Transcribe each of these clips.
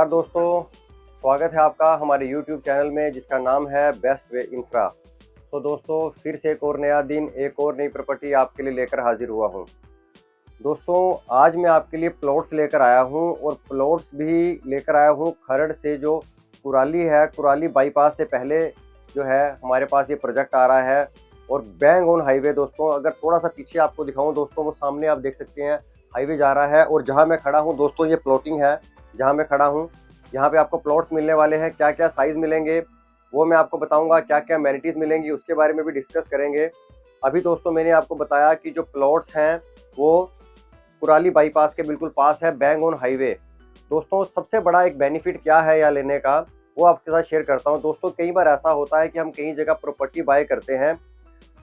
दोस्तों, स्वागत है आपका हमारे YouTube चैनल में जिसका नाम है बेस्ट वे इंफ्रा। दोस्तों, फिर से एक और नया दिन, एक और नई प्रॉपर्टी आपके लिए लेकर हाजिर हुआ हूँ। दोस्तों, आज मैं आपके लिए प्लॉट्स लेकर आया हूँ और प्लॉट्स भी लेकर आया हूँ खरड़ से जो कुराली है, कुराली बाईपास से पहले जो है हमारे पास ये प्रोजेक्ट आ रहा है और बैंग ऑन हाईवे। दोस्तों, अगर थोड़ा सा पीछे आपको दिखाऊँ दोस्तों, वो सामने आप देख सकते हैं हाईवे जा रहा है और जहाँ मैं खड़ा हूँ दोस्तों, ये प्लॉटिंग है जहाँ मैं खड़ा हूँ। यहाँ पे आपको प्लॉट्स मिलने वाले हैं, क्या क्या साइज़ मिलेंगे वो मैं आपको बताऊंगा, क्या क्या अमेनिटीज़ मिलेंगी उसके बारे में भी डिस्कस करेंगे। अभी दोस्तों मैंने आपको बताया कि जो प्लॉट्स हैं वो कुराली बाईपास के बिल्कुल पास है, बैंग ऑन हाईवे। दोस्तों, सबसे बड़ा एक बेनिफिट क्या है यहाँ लेने का वो आपके साथ शेयर करता हूँ। दोस्तों, कई बार ऐसा होता है कि हम कहीं जगह प्रॉपर्टी बाय करते हैं,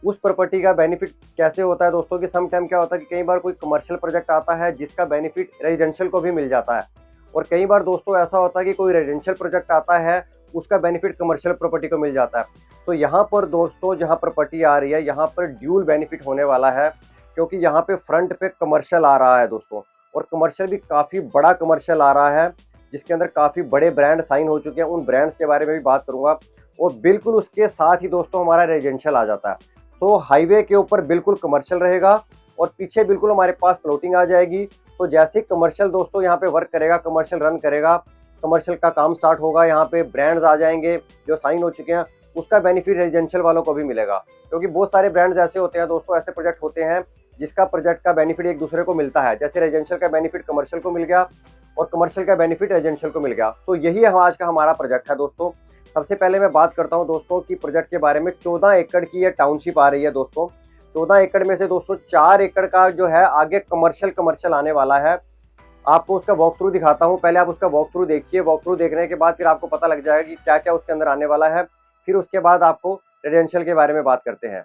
उस प्रॉपर्टी का बेनिफिट कैसे होता है दोस्तों कि सम टाइम क्या होता है कि कई बार कोई कमर्शियल प्रोजेक्ट आता है जिसका बेनिफिट रेजिडेंशियल को भी मिल जाता है, और कई बार दोस्तों ऐसा होता है कि कोई रेजिडेंशियल प्रोजेक्ट आता है उसका बेनिफिट कमर्शियल प्रॉपर्टी को मिल जाता है। तो यहाँ पर दोस्तों जहाँ प्रॉपर्टी आ रही है यहाँ पर ड्यूल बेनिफिट होने वाला है, क्योंकि यहाँ पे फ्रंट पे कमर्शियल आ रहा है दोस्तों, और कमर्शियल भी काफ़ी बड़ा कमर्शियल आ रहा है जिसके अंदर काफ़ी बड़े ब्रांड साइन हो चुके हैं। उन ब्रांड्स के बारे में भी बात करूँगा, और बिल्कुल उसके साथ ही दोस्तों हमारा रेजिडेंशियल आ जाता है। सो हाईवे के ऊपर बिल्कुल कमर्शियल रहेगा और पीछे बिल्कुल हमारे पास प्लॉटिंग आ जाएगी। सो जैसे कमर्शियल दोस्तों यहाँ पे वर्क करेगा, कमर्शियल रन करेगा, कमर्शियल का काम स्टार्ट होगा, यहाँ पे ब्रांड्स आ जाएंगे जो साइन हो चुके हैं, उसका बेनिफिट रेजिडेंशियल वालों को भी मिलेगा। क्योंकि बहुत सारे ब्रांड्स ऐसे होते हैं दोस्तों, ऐसे प्रोजेक्ट होते हैं जिसका प्रोजेक्ट का बेनिफिट एक दूसरे को मिलता है, जैसे रेजिडेंशियल का बेनिफिट कमर्शियल को मिल गया और कमर्शियल का बेनिफिट रेजिडेंशियल को मिल गया। सो यही आज का हमारा प्रोजेक्ट है दोस्तों। सबसे पहले मैं बात करता हूं दोस्तों कि प्रोजेक्ट के बारे में। 14 एकड़ की ये टाउनशिप आ रही है दोस्तों। 14 एकड़ में से दोस्तों 4 एकड़ का जो है आगे कमर्शियल आने वाला है। आपको उसका वॉक थ्रू दिखाता हूं, पहले आप उसका वॉक थ्रू देखिए। वॉक थ्रू देखने के बाद फिर आपको पता लग जाएगा कि क्या क्या उसके अंदर आने वाला है। फिर उसके बाद आपको रेजिडेंशियल के बारे में बात करते हैं।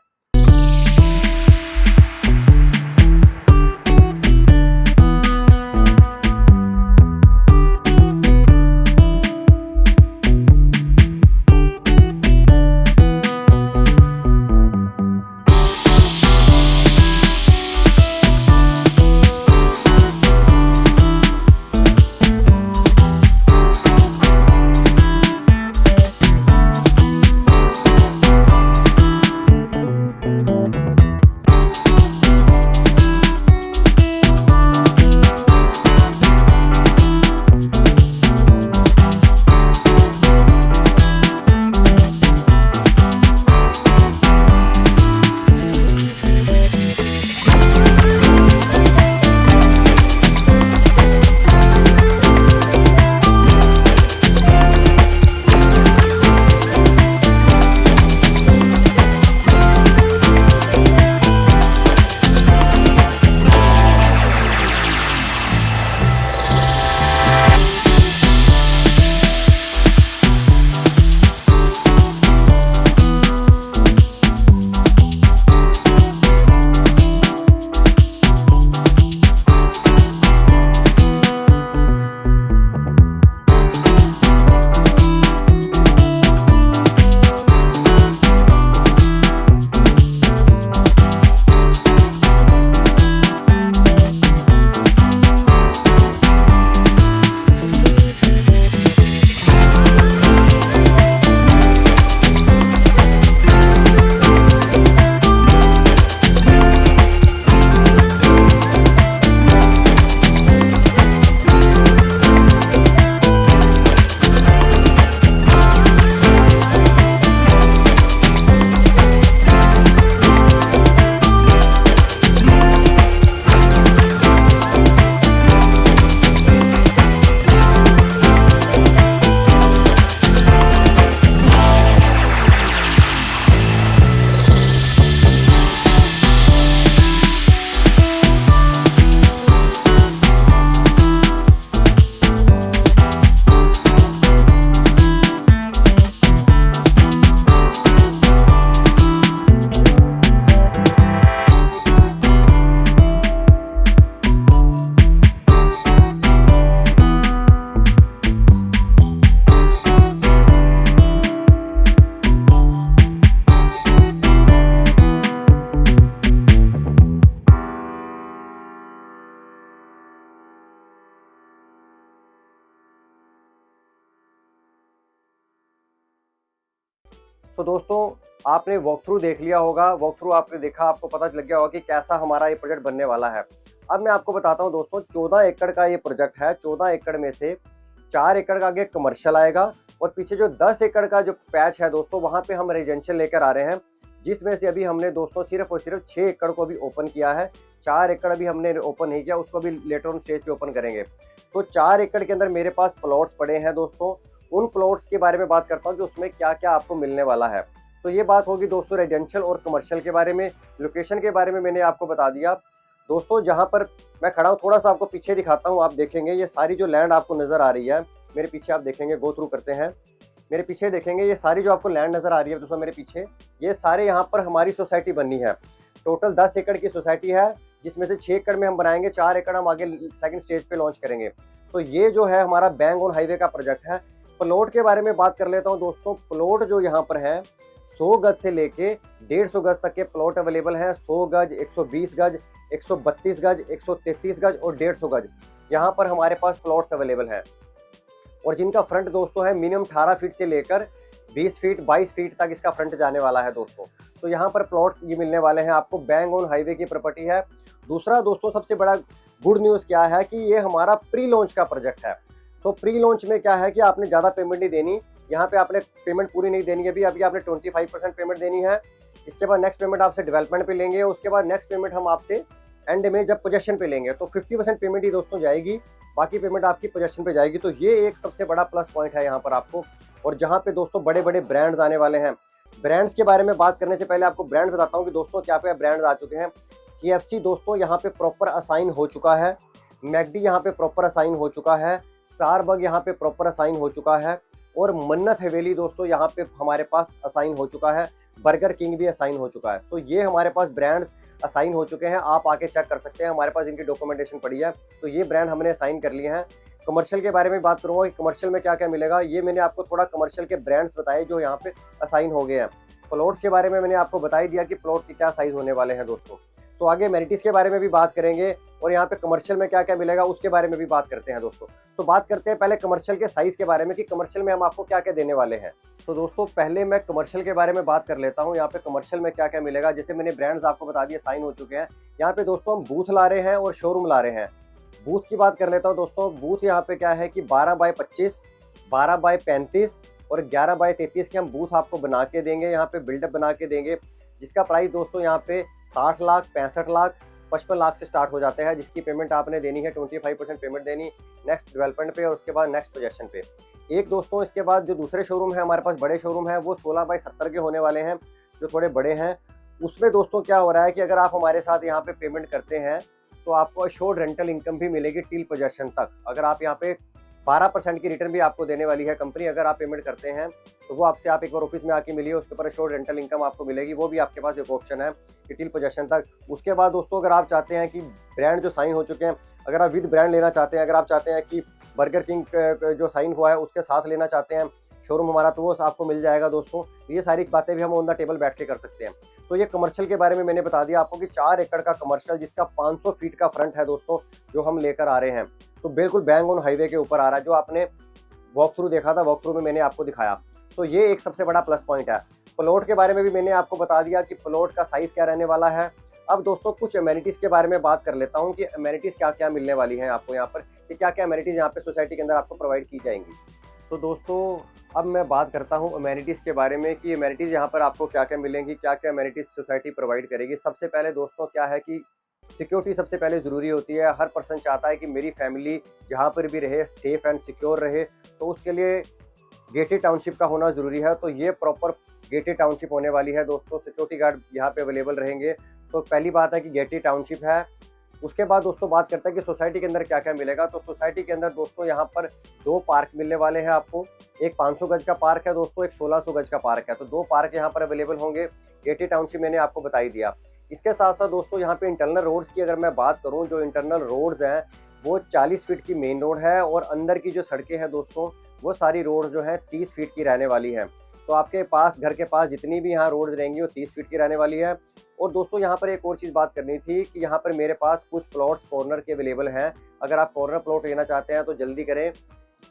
सो दोस्तों, आपने वॉक थ्रू देख लिया होगा, वॉक थ्रू आपने देखा, आपको पता लग गया होगा कि कैसा हमारा ये प्रोजेक्ट बनने वाला है। अब मैं आपको बताता हूँ दोस्तों, 14 एकड़ का ये प्रोजेक्ट है। 14 एकड़ में से 4 एकड़ का आगे कमर्शियल आएगा और पीछे जो 10 एकड़ का जो पैच है दोस्तों, वहाँ पे हम रेजिडेंशियल लेकर आ रहे हैं, जिसमें से अभी हमने दोस्तों सिर्फ और सिर्फ 6 एकड़ को अभी ओपन किया है। 4 एकड़ अभी हमने ओपन नहीं किया, उसको भी लेटर ऑन स्टेज पे ओपन करेंगे। तो 4 एकड़ के अंदर मेरे पास प्लॉट्स पड़े हैं दोस्तों। उन प्लॉट्स के बारे में बात करता हूँ कि उसमें क्या क्या आपको मिलने वाला है। तो ये बात होगी दोस्तों रेजिडेंशियल और कमर्शियल के बारे में। लोकेशन के बारे में मैंने आपको बता दिया दोस्तों। जहाँ पर मैं खड़ा हूँ, थोड़ा सा आपको पीछे दिखाता हूँ, आप देखेंगे ये सारी जो लैंड आपको नजर आ रही है मेरे पीछे, आप देखेंगे, गो थ्रू करते हैं, मेरे पीछे देखेंगे ये सारी जो आपको लैंड नजर आ रही है दोस्तों मेरे पीछे, ये सारे यहाँ पर हमारी सोसाइटी बननी है। टोटल 10 एकड़ की सोसाइटी है, जिसमें से 6 एकड़ में हम बनाएंगे, 4 एकड़ हम आगे सेकंड स्टेज पे लॉन्च करेंगे। तो ये जो है हमारा बैंग ऑन हाईवे का प्रोजेक्ट है। प्लॉट के बारे में बात कर लेता हूँ दोस्तों। प्लॉट जो यहाँ पर है 100 गज से लेके 150 गज तक के प्लॉट अवेलेबल हैं। 100 गज, 120 गज, 132 गज, 133 गज और 150 गज यहाँ पर हमारे पास प्लॉट्स अवेलेबल हैं। और जिनका फ्रंट दोस्तों है मिनिमम 18 फीट से लेकर 20 फीट 22 फीट तक इसका फ्रंट जाने वाला है दोस्तों। तो यहाँ पर प्लॉट्स ये मिलने वाले हैं आपको, बैंग ऑन हाईवे की प्रॉपर्टी है। दूसरा दोस्तों सबसे बड़ा गुड न्यूज़ क्या है कि ये हमारा प्री लॉन्च का प्रोजेक्ट है। सो प्री लॉन्च में क्या है कि आपने ज़्यादा पेमेंट नहीं देनी, यहाँ पे आपने पेमेंट पूरी नहीं देनी है, अभी आपने 25% पेमेंट देनी है। इसके बाद नेक्स्ट पेमेंट आपसे डेवलपमेंट पे लेंगे, उसके बाद नेक्स्ट पेमेंट हम आपसे एंड में जब पोजेशन पे लेंगे। तो 50% पेमेंट ही दोस्तों जाएगी, बाकी पेमेंट आपकी पोजेशन पे जाएगी। तो ये एक सबसे बड़ा प्लस पॉइंट है यहाँ पर आपको। और जहाँ पे दोस्तों बड़े बड़े ब्रांड्स आने वाले हैं। ब्रांड्स के बारे में बात करने से पहले आपको ब्रांड बताता हूँ कि दोस्तों क्या क्या ब्रांड्स आ चुके हैं। KFC दोस्तों यहाँ पे प्रॉपर असाइन हो चुका है, मैकडी यहाँ पे प्रॉपर असाइन हो चुका है, स्टारबग यहाँ पे प्रॉपर असाइन हो चुका है और मन्नत हवेली दोस्तों यहाँ पे हमारे पास असाइन हो चुका है, बर्गर किंग भी असाइन हो चुका है। तो ये हमारे पास ब्रांड्स असाइन हो चुके हैं, आप आके चेक कर सकते हैं, हमारे पास इनकी डॉक्यूमेंटेशन पड़ी है। तो ये ब्रांड हमने असाइन कर लिए हैं। कमर्शियल के बारे में बात करूंगा कि कमर्शियल में क्या क्या मिलेगा। ये मैंने आपको थोड़ा कमर्शियल के ब्रांड्स बताए जो यहाँ पे असाइन हो गए हैं। प्लॉट्स के बारे में मैंने आपको बता ही दिया कि प्लॉट के क्या साइज होने वाले हैं दोस्तों। तो आगे एमेनिटीज के बारे में भी बात करेंगे और यहाँ पे कमर्शियल में क्या क्या मिलेगा उसके बारे में भी बात करते हैं दोस्तों। तो बात करते हैं पहले कमर्शियल के साइज के बारे में कि कमर्शियल में हम आपको क्या क्या देने वाले हैं। तो दोस्तों पहले मैं कमर्शियल के बारे में बात कर लेता हूँ। यहाँ पे कमर्शियल में क्या क्या मिलेगा, जैसे मैंने ब्रांड्स आपको बता दिए साइन हो चुके हैं। यहाँ पे दोस्तों हम बूथ ला रहे हैं और शोरूम ला रहे हैं। बूथ की बात कर लेता हूँ दोस्तों। बूथ यहाँ पे क्या है कि 12 बाय 25, 12 बाय 35 और 11 बाय 33 के हम बूथ आपको बना के देंगे, यहाँ पे बिल्डअप बना के देंगे, जिसका प्राइस दोस्तों यहाँ पे 60 लाख, 65 लाख, 55 लाख से स्टार्ट हो जाता है, जिसकी पेमेंट आपने देनी है 25% पेमेंट देनी नेक्स्ट डेवलपमेंट पे और उसके बाद नेक्स्ट पोजेशन पे। एक दोस्तों इसके बाद जो दूसरे शोरूम है हमारे पास, बड़े शोरूम है, वो 16 बाय 70 के होने वाले हैं, जो थोड़े बड़े हैं। उसमें दोस्तों क्या हो रहा है कि अगर आप हमारे साथ यहाँ पे पेमेंट करते हैं तो आपको अश्योर्ड रेंटल इनकम भी मिलेगी टिल पोजेशन तक। अगर आप यहाँ पे 12% की रिटर्न भी आपको देने वाली है कंपनी, अगर आप पेमेंट करते हैं तो वो आपसे आप एक बार ऑफिस में आके मिलिए, उसके ऊपर अश्योर्ड रेंटल इनकम आपको मिलेगी, वो भी आपके पास एक ऑप्शन है कि टिल पोजेशन तक। उसके बाद दोस्तों अगर आप चाहते हैं कि ब्रांड जो साइन हो चुके हैं, अगर आप विद ब्रांड लेना चाहते हैं, अगर आप चाहते हैं कि बर्गर किंग जो साइन हुआ है उसके साथ लेना चाहते हैं शोरूम हमारा, तो वो आपको मिल जाएगा दोस्तों। ये सारी बातें भी हम ऑन द टेबल बैठ के कर सकते हैं। तो ये कमर्शियल के बारे में मैंने बता दिया आपको कि 4 एकड़ का कमर्शियल जिसका 500 फीट का फ्रंट है दोस्तों, जो हम लेकर आ रहे हैं। तो बिल्कुल बैंग ऑन हाईवे के ऊपर आ रहा है, जो आपने वॉक थ्रू देखा था, वॉक थ्रू में मैंने आपको दिखाया। तो ये एक सबसे बड़ा प्लस पॉइंट है। प्लॉट के बारे में भी मैंने आपको बता दिया कि प्लॉट का साइज क्या रहने वाला है। अब दोस्तों कुछ एमेनिटीज़ के बारे में बात कर लेता हूँ कि एमेनिटीज़ क्या क्या मिलने वाली हैं आपको यहाँ पर, कि क्या क्या एमेनिटीज़ यहाँ पे सोसाइटी के अंदर आपको प्रोवाइड की जाएंगी। तो दोस्तों अब मैं बात करता हूँ एमेनिटीज़ के बारे में कि एमेनिटीज़ यहाँ पर आपको क्या क्या मिलेंगी, क्या क्या एमेनिटीज़ सोसाइटी प्रोवाइड करेगी। सबसे पहले दोस्तों क्या है कि सिक्योरिटी सबसे पहले ज़रूरी होती है। हर पर्सन चाहता है कि मेरी फैमिली जहाँ पर भी रहे सेफ़ एंड सिक्योर रहे, तो उसके लिए गेटेड टाउनशिप का होना ज़रूरी है। तो ये प्रॉपर गेटेड टाउनशिप होने वाली है दोस्तों, सिक्योरिटी गार्ड यहाँ पे अवेलेबल रहेंगे। तो पहली बात है कि गेटेड टाउनशिप है। उसके बाद दोस्तों बात करते हैं कि सोसाइटी के अंदर क्या क्या मिलेगा। तो सोसाइटी के अंदर दोस्तों यहाँ पर 2 पार्क मिलने वाले हैं आपको। एक 500 गज का पार्क है दोस्तों, एक 1600 गज का पार्क है। तो 2 पार्क यहाँ पर अवेलेबल होंगे। गेटेड टाउनशिप मैंने आपको बता ही दिया। इसके साथ साथ दोस्तों यहाँ पे इंटरनल रोड्स की अगर मैं बात करूँ, जो इंटरनल रोड्स हैं वो 40 फीट की मेन रोड है और अंदर की जो सड़कें हैं दोस्तों वो सारी रोड जो है 30 फीट की रहने वाली हैं। तो आपके पास घर के पास जितनी भी यहाँ रोड्स रहेंगी वो 30 फीट की रहने वाली है। और दोस्तों यहाँ पर एक और चीज़ बात करनी थी कि यहाँ पर मेरे पास कुछ प्लॉट्स कॉर्नर के अवेलेबल हैं। अगर आप कॉर्नर प्लॉट लेना चाहते हैं तो जल्दी करें,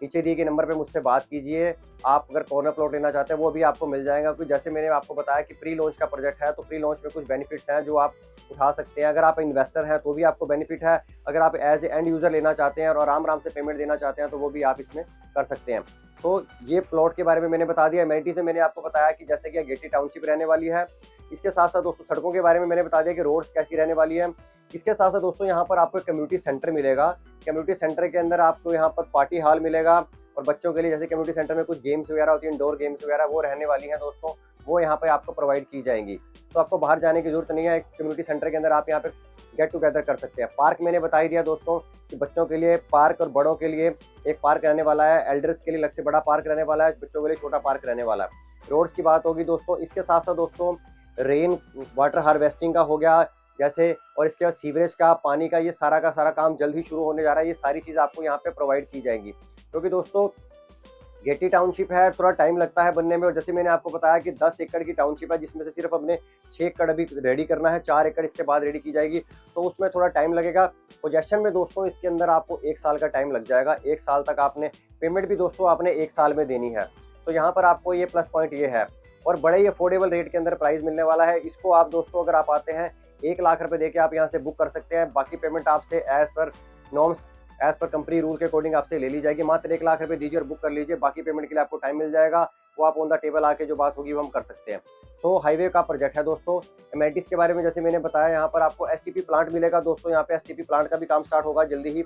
नीचे दिए गए नंबर पे मुझसे बात कीजिए। आप अगर कॉर्नर प्लॉट लेना चाहते हैं वो भी आपको मिल जाएगा, क्योंकि जैसे मैंने आपको बताया कि प्री लॉन्च का प्रोजेक्ट है, तो प्री लॉन्च में कुछ बेनिफिट्स हैं जो आप उठा सकते हैं। अगर आप इन्वेस्टर हैं तो भी आपको बेनिफिट है, अगर आप एज ए एंड यूज़र लेना चाहते हैं और आराम से पेमेंट देना चाहते हैं तो वो भी आप इसमें कर सकते हैं। तो ये प्लॉट के बारे में मैंने बता दिया। एमिनिटी से मैंने आपको बताया कि जैसे कि गेटी टाउनशिप रहने वाली है। इसके साथ साथ दोस्तों सड़कों के बारे में मैंने बता दिया कि रोड्स कैसी रहने वाली है। इसके साथ साथ दोस्तों यहाँ पर आपको एक कम्युनिटी सेंटर मिलेगा। कम्युनिटी सेंटर के अंदर आपको यहाँ पर पार्टी हॉल मिलेगा, और बच्चों के लिए जैसे कम्युनिटी सेंटर में कुछ गेम्स वगैरह होती है, इंडोर गेम्स वगैरह वो रहने वाली हैं दोस्तों, वो यहाँ पे आपको प्रोवाइड की जाएंगी। तो आपको बाहर जाने की जरूरत नहीं है, कम्युनिटी सेंटर के अंदर आप यहाँ पे गेट टुगेदर कर सकते हैं। पार्क मैंने बता ही दिया दोस्तों कि बच्चों के लिए पार्क और बड़ों के लिए एक पार्क रहने वाला है, एल्डर्स के लिए अलग से बड़ा पार्क रहने वाला है, बच्चों के लिए छोटा पार्क रहने वाला है। रोड्स की बात होगी दोस्तों। इसके साथ साथ दोस्तों रेन वाटर हार्वेस्टिंग का हो गया जैसे, और इसके बाद सीवरेज का, पानी का, ये सारा का सारा काम जल्द ही शुरू होने जा रहा है। ये सारी चीज़ आपको यहाँ पे प्रोवाइड की जाएंगी, क्योंकि दोस्तों गेटी टाउनशिप है, थोड़ा टाइम लगता है बनने में। और जैसे मैंने आपको बताया कि 10 एकड़ की टाउनशिप है, जिसमें से सिर्फ अपने 6 एकड़ अभी रेडी करना है, 4 एकड़ इसके बाद रेडी की जाएगी, तो उसमें थोड़ा टाइम लगेगा। पोजेशन में दोस्तों इसके अंदर आपको 1 साल का टाइम लग जाएगा। 1 साल तक आपने पेमेंट भी दोस्तों आपने 1 साल में देनी है। तो यहाँ पर आपको ये प्लस पॉइंट ये है, और बड़े ही अफोर्डेबल रेट के अंदर प्राइस मिलने वाला है। इसको आप दोस्तों अगर आप आते हैं 1 लाख रुपए देके आप यहाँ से बुक कर सकते हैं। बाकी पेमेंट आपसे as per norms, as per company rule के अकॉर्डिंग आपसे ले ली जाएगी। मात्र 1 लाख रुपए दीजिए और बुक कर लीजिए। बाकी पेमेंट के लिए आपको टाइम मिल जाएगा, वो आप ऑन द टेबल आके जो बात होगी वो हम कर सकते हैं। सो हाईवे का प्रोजेक्ट है दोस्तों। एमेनिटीज के बारे में जैसे मैंने बताया, यहाँ पर आपको एसटीपी प्लांट मिलेगा दोस्तों। यहाँ पे एसटीपी प्लांट का भी काम स्टार्ट होगा जल्दी ही।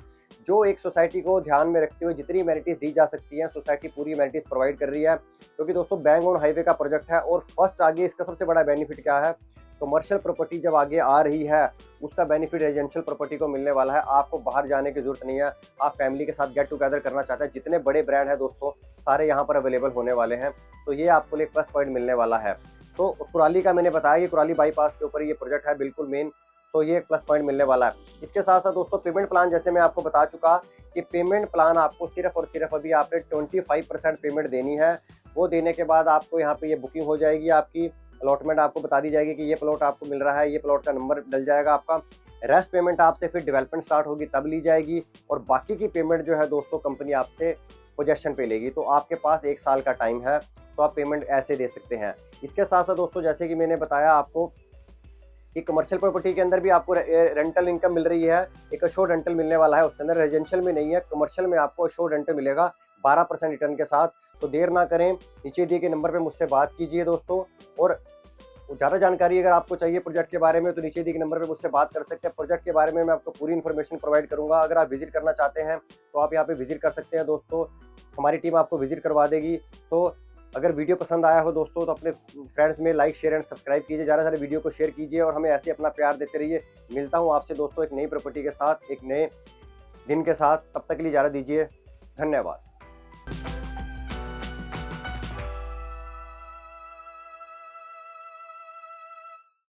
जो एक सोसाइटी को ध्यान में रखते हुए जितनी एमेनिटीज दी जा सकती हैं, सोसाइटी पूरी एमेनिटीज प्रोवाइड कर रही है, क्योंकि दोस्तों बैंग ऑन हाईवे का प्रोजेक्ट है। और फर्स्ट आगे इसका सबसे बड़ा बेनिफिट क्या है, कमर्शियल प्रॉपर्टी जब आगे आ रही है उसका बेनिफिट रेजिडेंशियल प्रॉपर्टी को मिलने वाला है। आपको बाहर जाने की जरूरत नहीं है। आप फैमिली के साथ गेट टुगेदर करना चाहते हैं, जितने बड़े ब्रांड हैं दोस्तों सारे यहाँ पर अवेलेबल होने वाले हैं। तो ये आपको एक प्लस पॉइंट मिलने वाला है। तो कुराली का मैंने बताया कि कुराली बाईपास के ऊपर ये प्रोजेक्ट है बिल्कुल मेन। तो ये एक प्लस पॉइंट मिलने वाला है। इसके साथ साथ दोस्तों पेमेंट प्लान, जैसे मैं आपको बता चुका कि पेमेंट प्लान आपको सिर्फ और सिर्फ अभी आपने 25% पेमेंट देनी है। वो देने के बाद आपको यहाँ पे ये बुकिंग हो जाएगी, आपकी अलॉटमेंट आपको बता दी जाएगी कि ये प्लॉट आपको मिल रहा है, ये प्लॉट का नंबर डल जाएगा आपका। रेस्ट पेमेंट आपसे फिर डेवलपमेंट स्टार्ट होगी तब ली जाएगी, और बाकी की पेमेंट जो है दोस्तों कंपनी आपसे पोजेशन पे लेगी। तो आपके पास 1 साल का टाइम है, तो आप पेमेंट ऐसे दे सकते हैं। इसके साथ साथ दोस्तों जैसे कि मैंने बताया आपको कि कमर्शियल प्रॉपर्टी के अंदर भी आपको रेंटल इनकम मिल रही है। एक अश्योर्ड रेंटल मिलने वाला है, उसके अंदर रेजिडेंशियल में नहीं है, कमर्शियल में आपको अश्योर्ड रेंटल मिलेगा 12% रिटर्न के साथ। तो देर ना करें, नीचे दिए गए नंबर पे मुझसे बात कीजिए दोस्तों। और ज़्यादा जानकारी अगर आपको चाहिए प्रोजेक्ट के बारे में तो नीचे दिए गए नंबर पे मुझसे बात कर सकते हैं। प्रोजेक्ट के बारे में मैं आपको पूरी इन्फॉर्मेशन प्रोवाइड करूंगा। अगर आप विजिट करना चाहते हैं तो आप यहाँ पे विजिट कर सकते हैं दोस्तों, हमारी टीम आपको विजिट करवा देगी। तो अगर वीडियो पसंद आया हो दोस्तों तो अपने फ्रेंड्स में लाइक, शेयर एंड सब्सक्राइब कीजिए, ज़्यादा सारे वीडियो को शेयर कीजिए और हमें ऐसे अपना प्यार देते रहिए। मिलता हूँ आपसे दोस्तों एक नई प्रॉपर्टी के साथ, एक नए दिन के साथ। तब तक के लिए इजाज़त दीजिए। धन्यवाद।